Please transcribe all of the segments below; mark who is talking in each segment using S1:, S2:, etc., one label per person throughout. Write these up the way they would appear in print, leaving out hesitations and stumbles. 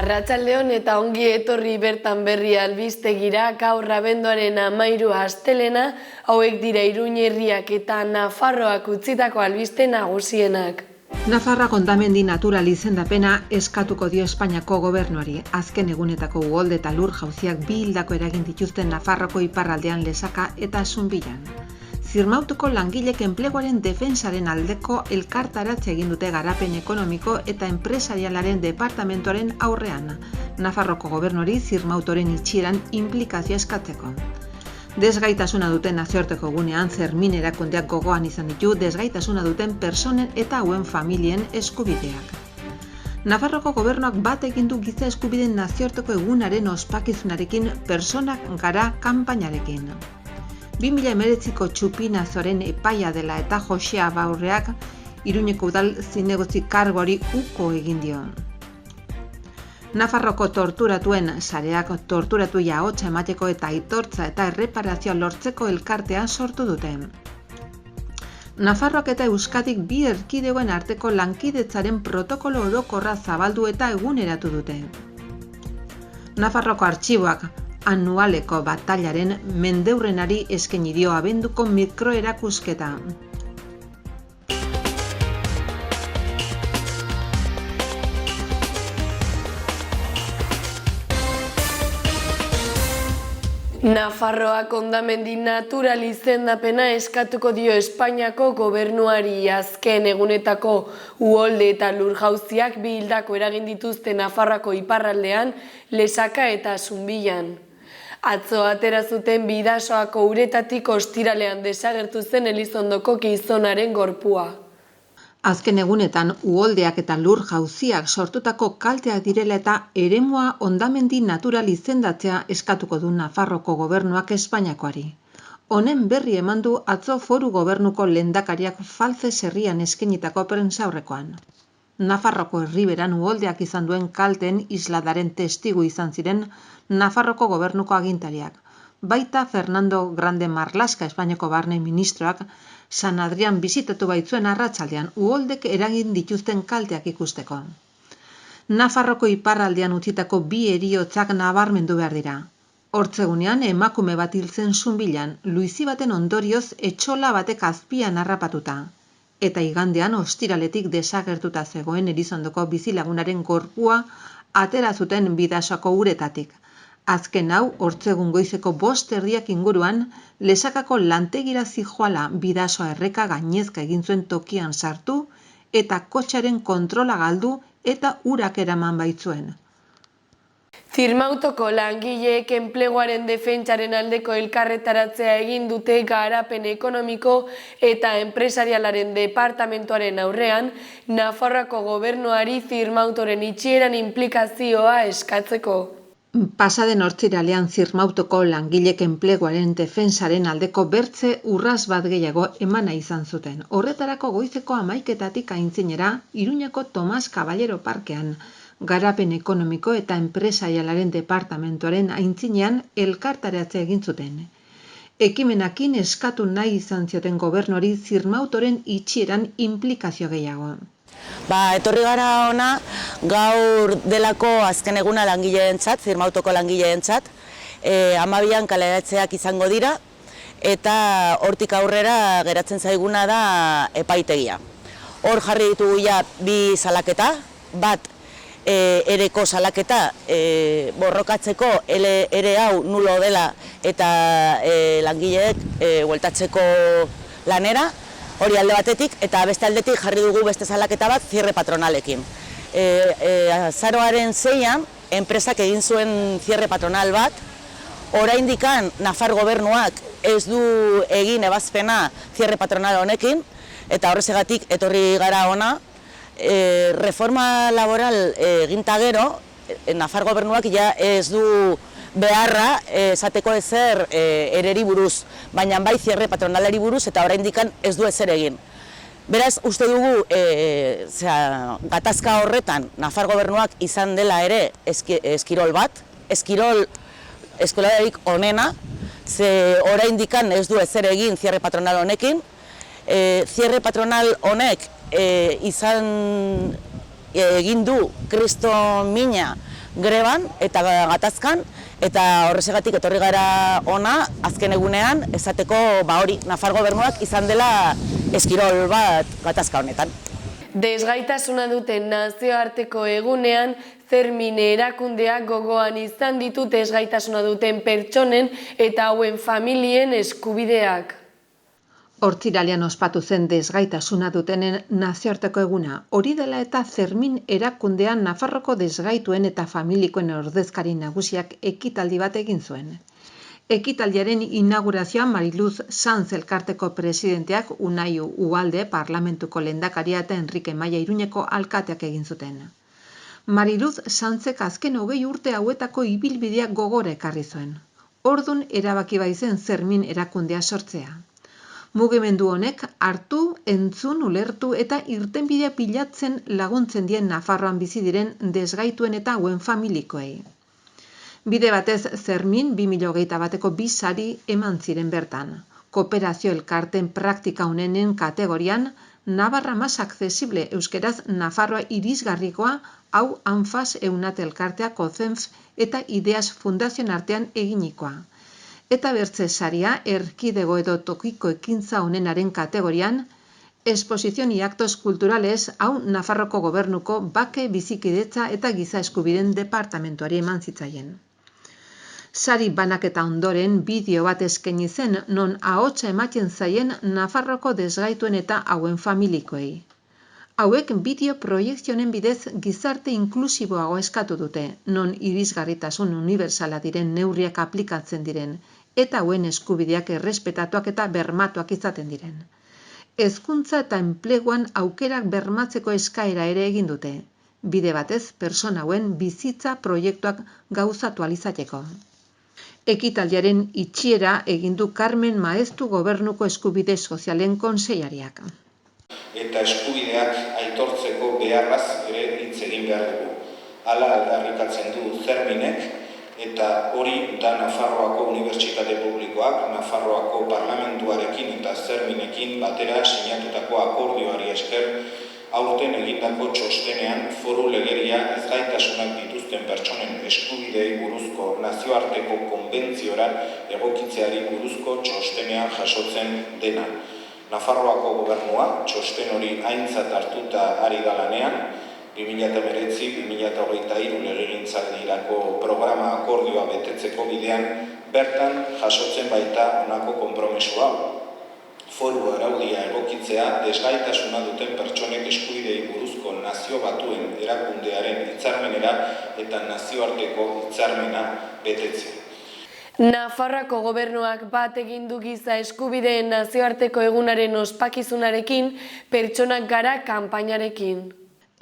S1: Arratsaldeon eta ongi etorri bertan berri albistegira. Gaur abenduaren 13 astelena, hauek dira Iruña herriak eta Nafarroak utzitako albiste nagusienak.
S2: Nafarroak hondamendi natural izendapena eskatuko dio Espainiako gobernuari. Azken egunetako uholde eta lur jauziak bi hildako eragin dituzten Nafarroko iparraldean Lesaka eta Zunbillan. Zirmautuko langilek enpleguaren defensaren aldeko elkartaratze egin dute garapen ekonomiko eta enpresarialaren departamentuaren aurrean, Nafarroko gobernuari Zirmautoren itxieran inplikazioa eskatzeko. Desgaitasuna duten nazioarteko egunean Zermin erakundeak gogoan izan ditu desgaitasuna duten pertsonen eta hauen familien eskubideak. Nafarroko gobernuak bat egin du giza eskubideen nazioarteko egunaren ospakizunarekin Pertsonak gara kanpainarekin. 2019ko txupinazoren epaia dela eta Jose Abaurreak Iruñeko udal zinegotzi kargori uko egin dio. Nafarroko torturatuen sareak torturatuei ahotsa emateko eta aitortza eta erreparazioa lortzeko elkartea sortu dute. Nafarroak eta Euskadik bi erkidegoen arteko lankidetzaren protokolo orokorra zabaldu eta eguneratu dute. Nafarroko artxiboak anualeko batailaren mendeurrenari eskaini dio abenduko mikroerakusketa.
S1: Nafarroak hondamendi natural izendapena eskatuko dio Espainiako gobernuari. Azken egunetako uholde eta lur jauziak bi hildako eragin dituzte Nafarroako iparraldean, Lesaka eta Zunbillan. Atzo atera zuten Bidasoako uretatik ostiralean desagertu zen Elizondoko gizonaren gorpua.
S2: Azken egunetan uholdeak eta lur jauziak sortutako kalteak direla eta eremua hondamendi natural izendatzea eskatuko du Nafarroko gobernuak Espainiakoari. Honen berri eman du atzo foru gobernuko lehendakariak Falces herrian eskainitako prentsaurrekoan. Nafarroko herriberan uholdeak izan duen kalteen isladaren testigu izan ziren Nafarroko gobernuko agintariak. Baita Fernando Grande Marlaska Espainiako barne ministroak San Adrian bisitatu baitzuen arratsaldean uholdek eragin dituzten kalteak ikusteko. Nafarroko iparraldean utzitako bi heriotzak nabarmendu behar dira. Hortzegunean emakume bat hil zen Zunbillan, luizi baten ondorioz etxola batek azpian harrapatuta. Eta igandean ostiraletik desagertuta zegoen Elizondoko bizilagunaren gorpua atera zuten Bidasoako uretatik. Azken hau, hortzegun goizeko 5:00 inguruan, Lesakako lantegira zijoala Bidasoa erreka gainezka egin zuen tokian sartu eta kotxearen kontrola galdu eta urak eraman baitzuen.
S1: Zirmautoko langileek enpleguaren defentsaren aldeko elkarretaratzea egin dute garapen ekonomiko eta enpresarialaren departamentuaren aurrean, Nafarroako gobernuari Zirmautoren itxieran inplikazioa eskatzeko.
S2: Pasaden ostiralean Zirmautoko langilek enpleguaren defensaren aldeko bertze urras bat gehiago emana izan zuten. Horretarako goizeko 11:00 aintzinera Iruñako Tomas Caballero parkean, garapen ekonomiko eta enpresarialaren departamentuaren aintzinean elkartaratzea egin zuten. Ekimenakin eskatu nahi izan zioten gobernuari Zirmautoren itxieran inplikazio gehiago.
S3: Etorri gara ona gaur delako azken eguna langileentzat, Zirmautoko langileentzat, 12an kaleratzeak izango dira eta hortik aurrera geratzen zaiguna da epaitegia. Hor jarri ditugu ja bi salaketa, bat ereko salaketa borrokatzeko ere hau nulo dela eta langileek bueltatzeko lanera, hori alde batetik, eta beste aldetik jarri dugu beste salaketa bat zierre patronalekin. Azaroaren 6an, enpresak egin zuen zierre patronal bat, oraindikan Nafar gobernuak ez du egin ebazpena zierre patronal honekin, eta horrezegatik etorri gara ona, reforma laboral eginta gero, Nafar gobernuak ja ez du beharra esateko ezer ereri buruz, baina bai zierre patronalari buruz eta oraindikan ez du ezer egin. Beraz, uste dugu gatazka horretan Nafar gobernuak izan dela ere eskirol bat, eskirol eskolararik onena, ze oraindikan ez du ezer egin zierre patronal honekin. Zierre patronal honek izan egin du kriston mina greban eta gatazkan, eta horrezegatik etorri gara ona azken egunean esateko hori Nafar gobernuak izan dela eskirol bat gatazka honetan.
S1: Desgaitasuna duten nazioarteko egunean, Zermin erakundeak gogoan izan ditu desgaitasuna duten pertsonen eta hauen familien eskubideak.
S2: Hortziralean ospatu zen desgaitasuna dutenen nazioarteko eguna. Hori dela eta Zermin erakundean Nafarroko desgaituen eta familikoen ordezkari nagusiak ekitaldi bat egin zuen. Ekitaldiaren inaugurazioan Mariluz Sanz elkarteko presidenteak, Unai Ugalde parlamentuko lehendakaria eta Enrique Maia Iruñeko alkateak egin zuten. Mariluz Sanzek azken 20 urte hauetako ibilbidea gogora ekarri zuen. Ordun erabaki baizen Zermin erakundea sortzea. Mugimendu honek hartu, entzun, ulertu eta irtenbidea pilatzen laguntzen dien Nafarroan bizi diren desgaituen eta hauen familikoei. Bide batez Zermin 2021 bateko 2 sari eman ziren bertan. Kooperazio elkarten praktika onenen kategorian, Navarra más accesible euskeraz Nafarroa irisgarrikoa, hau Anfas Eunat elkartea Kozenf eta Ideas Fundazioen artean eginikoa. Eta bertze saria erkidego edo tokiko ekintza onenaren kategorian, Exposición y actos culturales, hau Nafarroko gobernuko bake bizikidetza eta giza eskubideen departamentuari eman zitzaien. Sari banaketa ondoren bideo bat eskaini zen non ahotsa ematen zaien Nafarroko desgaituen eta hauen familikoei. Hauek bideo proiekzionen bidez gizarte inklusiboago eskatu dute, non irisgarritasun unibertsala diren neurriak aplikatzen diren, eta hauen eskubideak errespetatuak eta bermatuak izaten diren. Hezkuntza eta enpleguan aukerak bermatzeko eskaera ere egin dute, bide batez pertsona hauen bizitza proiektuak gauzatu ahal izateko. Ekitaldiaren itxiera egin du Carmen Maeztu gobernuko eskubide sozialen kontseilariak.
S4: Eta eskubideak aitortzeko beharraz ere hitz egin behar dugu. Hala aldarrikatzen du Zerminek, eta hori da Nafarroako Unibertsitate Publikoak, Nafarroako Parlamentuarekin eta Zerminekin batera sinatutako akordioari esker, aurten egindako txostenean foru legeria ezgaitasunak dituzten pertsonen eskubidei buruzko nazioarteko konbentziora egokitzeari buruzko txostenean jasotzen dena. Nafarroako gobernua txosten hori aintzat hartuta ari da lanean, 2019-2023 legegintzaldirako programa akordioa betetzeko bidean bertan jasotzen baita honako konpromesua. Foru araudia egokitzea desgaitasuna duten pertsonek eskubidei buruzko nazio batuen erakundearen hitzarmenera eta nazioarteko hitzarmena betetzea.
S1: Nafarroako gobernuak bat egin du giza eskubideen nazioarteko egunaren ospakizunarekin, Pertsonak gara kanpainarekin.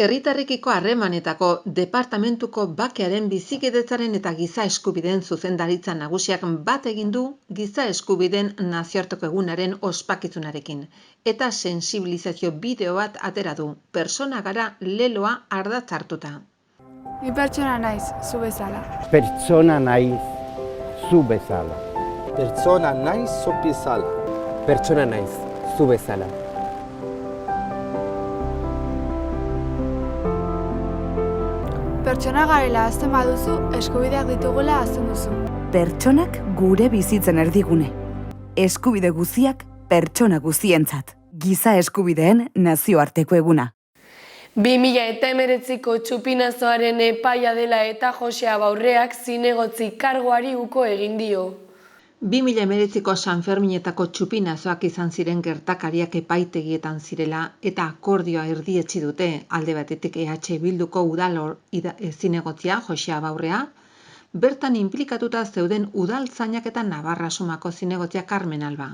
S2: Herritarrekiko harremanetako departamentuko bakearen bizikidetzaren eta giza eskubideen zuzendaritza nagusiak bat egin du giza eskubideen nazioarteko egunaren ospakizunarekin eta sensibilizazio bideo bat atera du, Pertsona gara leloa ardatz hartuta.
S5: Ni pertsona naiz, zu bezala.
S6: Pertsona naiz, zu bezala.
S7: Pertsona naiz, zu bezala.
S8: Pertsona naiz, zu bezala.
S5: Pertsona garela azten baduzu, eskubideak ditugula azten duzu.
S9: Pertsonak gure bizitzen erdigune. Eskubide guziak pertsona guzientzat. Giza eskubideen nazioarteko eguna.
S1: 2019ko txupinazoaren epaia dela eta Jose Abaurreak zinegotzi kargoari uko egin dio.
S2: 2019ko San Ferminetako txupinazoak izan ziren gertakariak epaitegietan zirela eta akordioa erdietsi dute alde batetik EH Bilduko udal zinegotzia Jose Abaurrea, bertan inplikatuta zeuden udaltzainak eta Navarra Sumako zinegotzia Carmen Alba.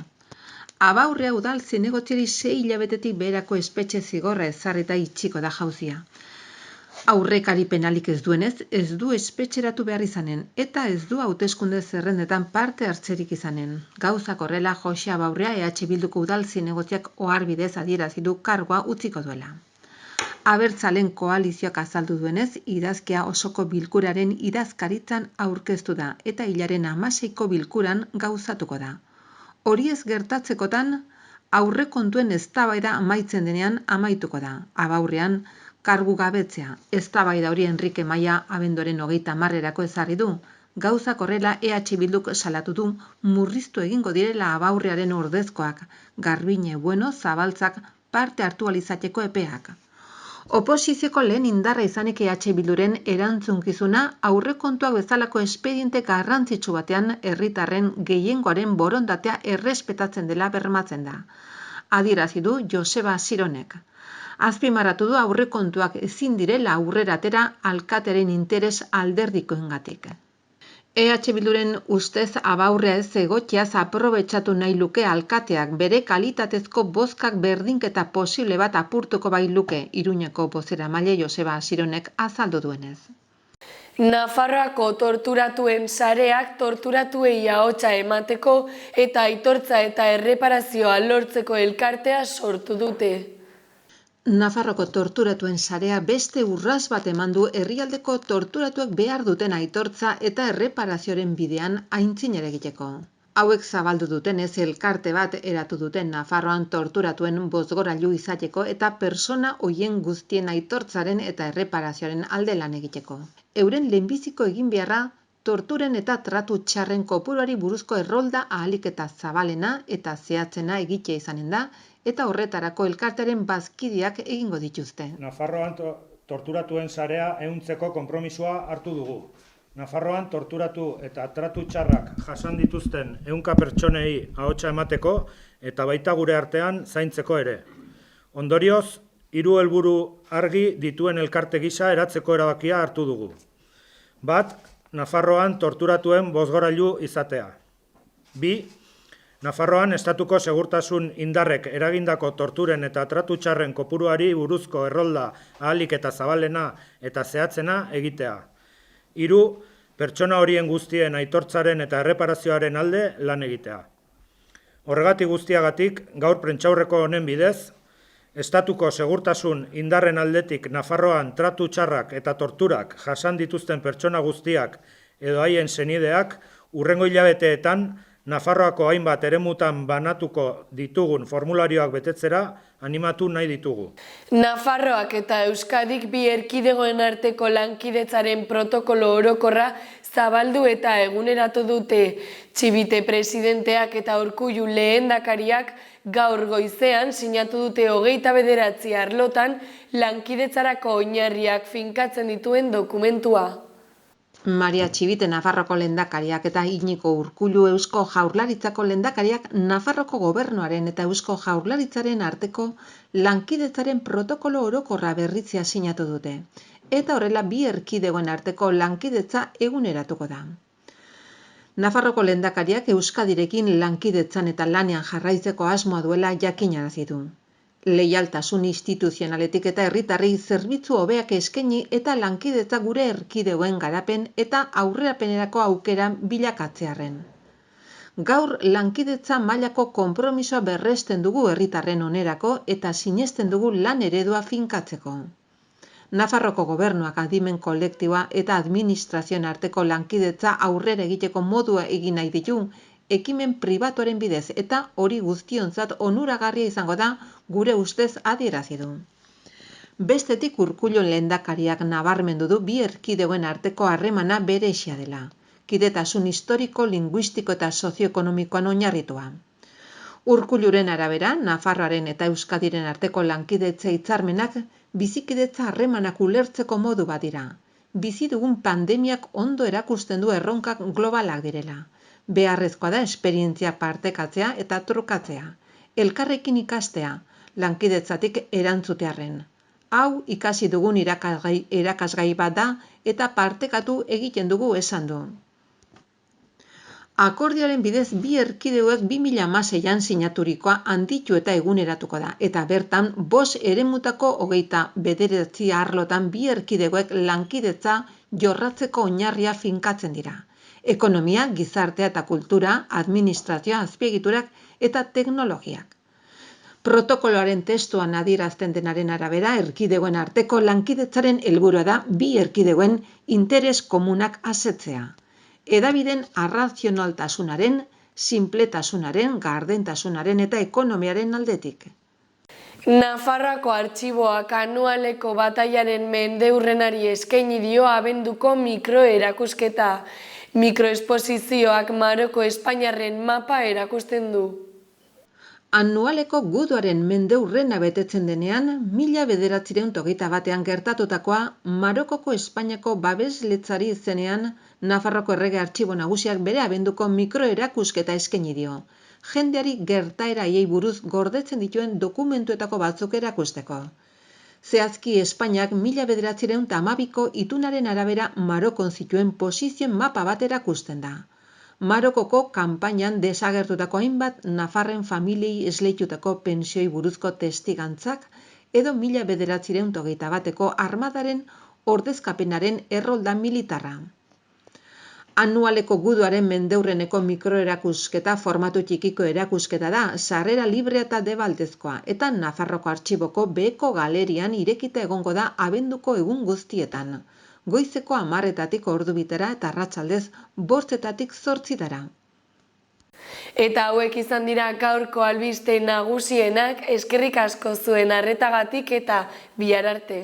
S2: Abaurrea udal zinegotziari 6 hilabetetik beherako espetxe zigorra ezarrita itxiko da jauzia. Aurrekari penalik ez duenez, ez du espetxeratu behar izanen, eta ez du hauteskunde zerrendetan parte hartzerik izanen. Gauzak horrela Jose Abaurrea EH Bilduko udal zinegotziak oharbidez adierazi du kargoa utziko duela. Abertzalen koalizioak azaldu duenez, idazkia osoko bilkuraren idazkaritzan aurkeztu da, eta hilaren 16ko bilkuran gauzatuko da. Hori ez gertatzekotan, aurrekontuen eztabaida amaitzen denean amaituko da. Abaurrean, kargu gabetzea. Eztabaida hori Enrique Maia abenduaren 30erako ezarri du. Gauzak horrela EH Bilduk salatu du murriztu egingo direla abaurrearen ordezkoak, Garbine Bueno Zabaltzak parte hartu alizateko epeak. Oposizioko lehen indarra izanik EH Bilduren erantzunkizuna aurrekontuak bezalako espediente garrantzitsu batean herritarren gehiengoaren borondatea errespetatzen dela bermatzen da. Adierazi du Joseba Sironek. Azpimarratu du aurrekontuak ezin direla aurrera atera alkatearen interes alderdikoengatik. EH Bilduren ustez abaurrea ez egotziaz aprobetxatu nahi luke alkateak bere kalitatezko bozkak berdinketa posible bat apurtuko bai luke, Iruñeko bozeramaile Joseba Sironek azaldu duenez.
S1: Nafarroako torturatuen sareak torturatuei ahotsa emateko eta aitortza eta erreparazioa lortzeko elkartea sortu dute.
S2: Nafarroko torturatuen sarea beste urrats bat eman du herrialdeko torturatuek behar duten aitortza eta erreparazioaren bidean aintzinera egiteko. Hauek zabaldu dutenez elkarte bat eratu duten Nafarroan torturatuen bozgorailu izateko eta persona hoien guztien aitortzaren eta erreparazioaren alde lan egiteko. Euren lehenbiziko egin beharra torturen eta tratu txarren kopuruari buruzko errolda ahalik eta zabalena eta zehatzena egitea izanen da, eta horretarako elkartearen bazkideak egingo dituzte.
S10: Nafarroan torturatuen sarea ehuntzeko konpromisoa hartu dugu. Nafarroan torturatu eta tratu txarrak jasan dituzten 100 pertsonei ahotsa emateko eta baita gure artean zaintzeko ere. Ondorioz, 3 helburu argi dituen elkarte gisa eratzeko erabakia hartu dugu. Bat, Nafarroan torturatuen bozgorailu izatea. 2, Nafarroan estatuko segurtasun indarrek eragindako torturen eta tratu txarren kopuruari buruzko errolda ahalik eta zabalena eta zehatzena egitea. 3, pertsona horien guztien aitortzaren eta erreparazioaren alde lan egitea. Horregatik guztiagatik, gaur prentsaurreko honen bidez, estatuko segurtasun indarren aldetik Nafarroan tratu txarrak eta torturak jasan dituzten pertsona guztiak edo haien senideak hurrengo hilabeteetan Nafarroako hainbat eremutan banatuko ditugun formularioak betetzera animatu nahi ditugu.
S1: Nafarroak eta Euskadik bi erkidegoen arteko lankidetzaren protokolo orokorra zabaldu eta eguneratu dute. Txibite presidenteak eta Urkullu lehendakariak gaur goizean sinatu dute 29 arlotan lankidetzarako oinarriak finkatzen dituen dokumentua.
S2: Maria Txibite Nafarroko lehendakariak eta Iñigo Urkullu Eusko Jaurlaritzako lehendakariak Nafarroko gobernuaren eta Eusko Jaurlaritzaren arteko lankidetzaren protokolo orokorra berritzea sinatu dute. Eta horrela bi erkidegoen arteko lankidetza eguneratuko da. Nafarroko lehendakariak Euskadirekin lankidetzan eta lanean jarraitzeko asmoa duela jakinarazi du. Leialtasun instituzionaletik eta herritarrei zerbitzu hobeak eskaini eta lankidetza gure erkidegoen garapen eta aurrerapenerako aukera bilakatzearren. Gaur lankidetza mailako konpromisoa berresten dugu herritarren onerako eta sinesten dugu lan eredua finkatzeko. Nafarroko gobernuak adimen kolektiboa eta administrazioen arteko lankidetza aurrera egiteko modua egin nahi ditu, ekimen pribatuaren bidez eta hori guztionzat onuragarria izango da gure ustez adierazi du. Bestetik Urkullu lehendakariak nabarmendu du bi erkidegoen arteko harremana berezia dela, kidetasun historiko, linguistiko eta sozioekonomikoan oinarritua. Urkulluren arabera, Nafarroaren eta Euskadiren arteko lankidetza hitzarmenak bizikidetza harremanak ulertzeko modu bat dira. Bizi dugun pandemiak ondo erakusten du erronkak globalak direla. Beharrezkoa da esperientziak partekatzea eta trukatzea, elkarrekin ikastea, lankidetzatik erantzutearren. Hau ikasi dugun irakasgai bat da eta partekatu egiten dugu esan du. Akordioaren bidez bi erkidegoek 2016an sinaturikoa handitu eta eguneratuko da, eta bertan 5 eremutako 29 arlotan bi erkidegoek lankidetza jorratzeko oinarria finkatzen dira. Ekonomia, gizartea eta kultura, administrazioa, azpiegiturak eta teknologiak. Protokoloaren testuan adierazten denaren arabera, erkidegoen arteko lankidetzaren helburua da bi erkidegoen interes komunak asetzea. Hedabideen arrazionaltasunaren, sinpletasunaren, gardentasunaren eta ekonomiaren aldetik.
S1: Nafarroako artxiboak anualeko batailaren mendeurrenari eskaini dio abenduko mikroerakusketa. Mikroesposizioak Maroko Espainiarren mapa erakusten du.
S2: Anualeko guduaren mendeurrena betetzen denean, 1921 gertatutakoa Marokoko Espainiako babesletzari izenean, Nafarroko Errege Artxibo Nagusiak bere abenduko mikroerakusketa eskaini dio. Jendeari gertaeraiei buruz gordetzen dituen dokumentuetako batzuk erakusteko. Zehazki Espainiak 1912ko itunaren arabera Marokon zituen posizioen mapa bat erakusten da. Marokoko kanpainan desagertutako hainbat nafarren familiei esleitutako pentsioi buruzko testigantzak edo 1921ko armadaren ordezkapenaren errolda militarra. Anualeko guduaren mendeurreneko mikroerakusketa formatu txikiko erakusketa da, sarrera librea eta debaltezkoa, eta Nafarroko Artxiboko beheko galerian irekita egongo da abenduko egun guztietan. Goizeko 10:00 ordubitera eta arratsaldez 5:00 8:00.
S1: Eta hauek izan dira gaurko albiste nagusienak, eskerrik asko zuen arretagatik eta bihar arte.